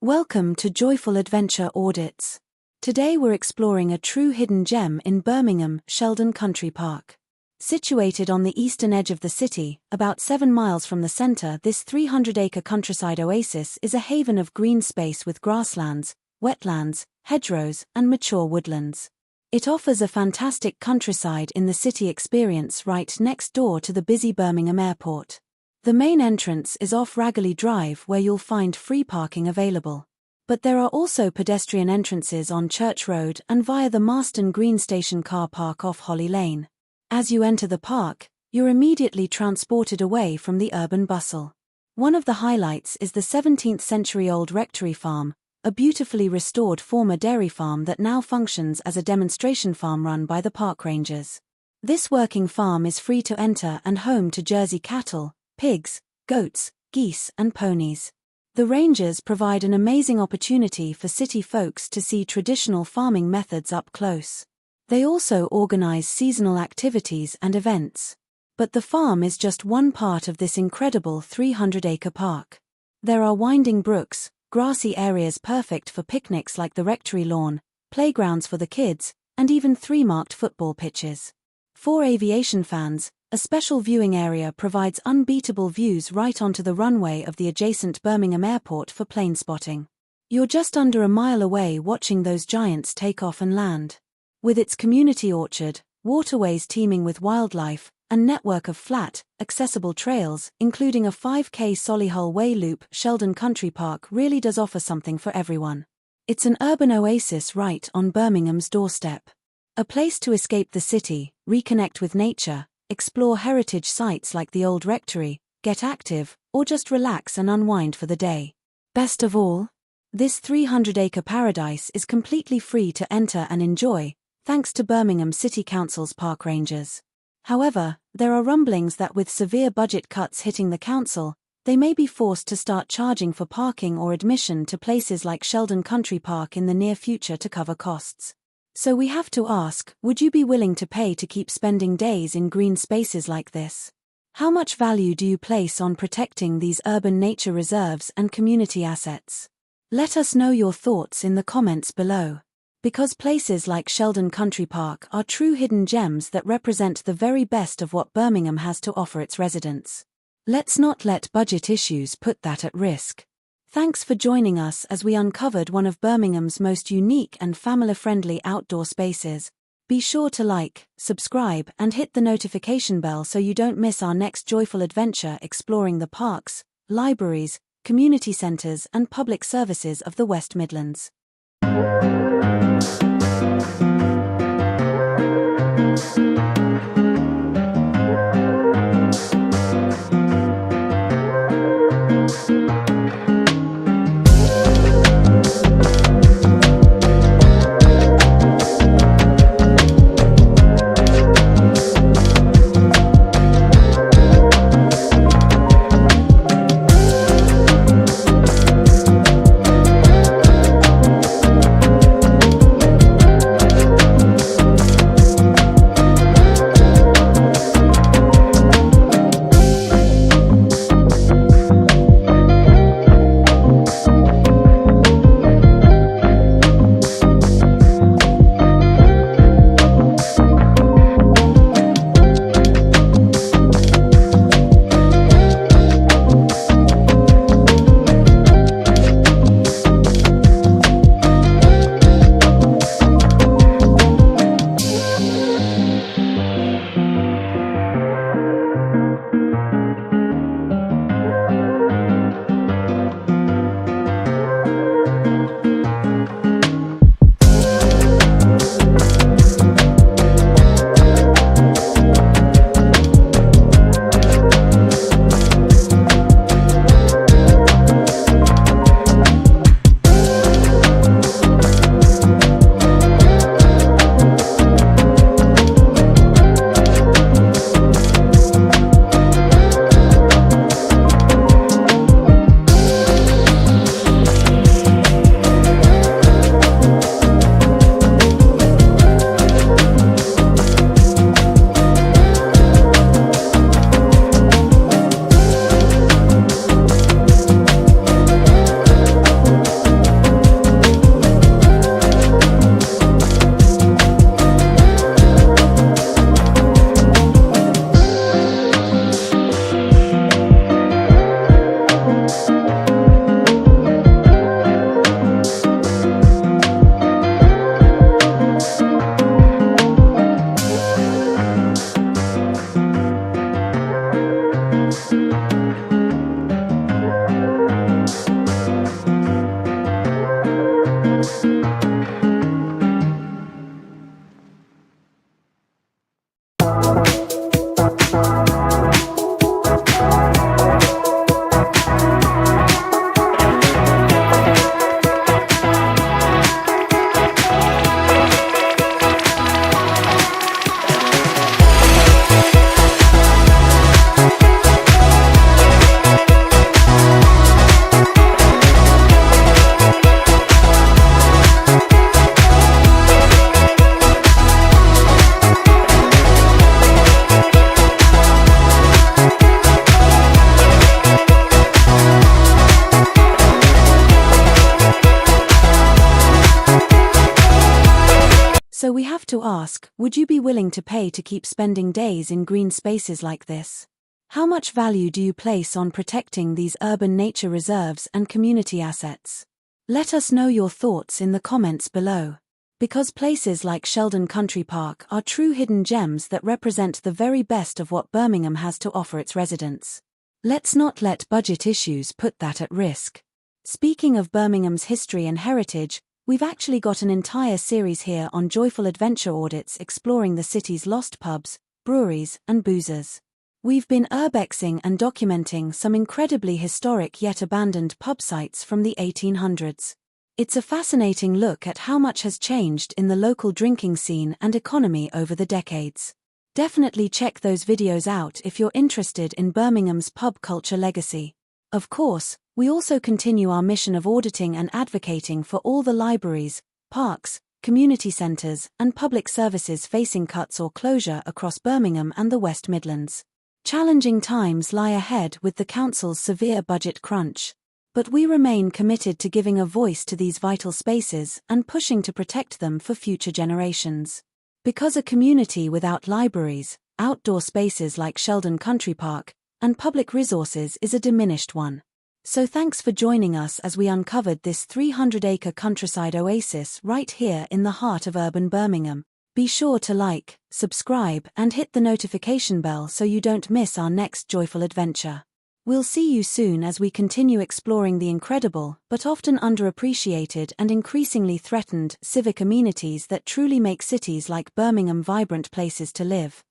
Welcome to Joyful Adventure Audits. Today we're exploring a true hidden gem in Birmingham, Sheldon Country Park. Situated on the eastern edge of the city, about 7 miles from the center, this 300-acre countryside oasis is a haven of green space with grasslands, wetlands, hedgerows, and mature woodlands. It offers a fantastic countryside in the city experience right next door to the busy Birmingham airport. The main entrance is off Raggally Drive, where you'll find free parking available. But there are also pedestrian entrances on Church Road and via the Marston Green Station car park off Holly Lane. As you enter the park, you're immediately transported away from the urban bustle. One of the highlights is the 17th-century-old Rectory Farm, a beautifully restored former dairy farm that now functions as a demonstration farm run by the park rangers. This working farm is free to enter and home to Jersey cattle, pigs, goats, geese, and ponies. The rangers provide an amazing opportunity for city folks to see traditional farming methods up close. They also organize seasonal activities and events. But the farm is just one part of this incredible 300-acre park. There are winding brooks, grassy areas perfect for picnics like the Rectory lawn, playgrounds for the kids, and even 3 marked football pitches. For aviation fans, a special viewing area provides unbeatable views right onto the runway of the adjacent Birmingham airport for plane spotting. You're just under a mile away watching those giants take off and land. With its community orchard, waterways teeming with wildlife, and network of flat, accessible trails, including a 5K Solihull Way loop, Sheldon Country Park really does offer something for everyone. It's an urban oasis right on Birmingham's doorstep. A place to escape the city, reconnect with nature, explore heritage sites like the old rectory, get active, or just relax and unwind for the day. Best of all, this 300-acre paradise is completely free to enter and enjoy, thanks to Birmingham City Council's park rangers. However, there are rumblings that with severe budget cuts hitting the council, they may be forced to start charging for parking or admission to places like Sheldon Country Park in the near future to cover costs. So we have to ask, would you be willing to pay to keep spending days in green spaces like this? How much value do you place on protecting these urban nature reserves and community assets? Let us know your thoughts in the comments below. Because places like Sheldon Country Park are true hidden gems that represent the very best of what Birmingham has to offer its residents. Let's not let budget issues put that at risk. Thanks for joining us as we uncovered one of Birmingham's most unique and family-friendly outdoor spaces. Be sure to like, subscribe, and hit the notification bell so you don't miss our next joyful adventure exploring the parks, libraries, community centres, and public services of the West Midlands. ask, would you be willing to pay to keep spending days in green spaces like this? How much value do you place on protecting these urban nature reserves and community assets? Let us know your thoughts in the comments below. Because places like Sheldon Country Park are true hidden gems that represent the very best of what Birmingham has to offer its residents. Let's not let budget issues put that at risk. Speaking of Birmingham's history and heritage, we've actually got an entire series here on Joyful Adventure Audits exploring the city's lost pubs, breweries, and boozers. We've been urbexing and documenting some incredibly historic yet abandoned pub sites from the 1800s. It's a fascinating look at how much has changed in the local drinking scene and economy over the decades. Definitely check those videos out if you're interested in Birmingham's pub culture legacy. Of course, we also continue our mission of auditing and advocating for all the libraries, parks, community centres, and public services facing cuts or closure across Birmingham and the West Midlands. Challenging times lie ahead with the council's severe budget crunch. But we remain committed to giving a voice to these vital spaces and pushing to protect them for future generations. Because a community without libraries, outdoor spaces like Sheldon Country Park, and public resources is a diminished one. So thanks for joining us as we uncovered this 300-acre countryside oasis right here in the heart of urban Birmingham. Be sure to like, subscribe, and hit the notification bell so you don't miss our next joyful adventure. We'll see you soon as we continue exploring the incredible, but often underappreciated and increasingly threatened, civic amenities that truly make cities like Birmingham vibrant places to live.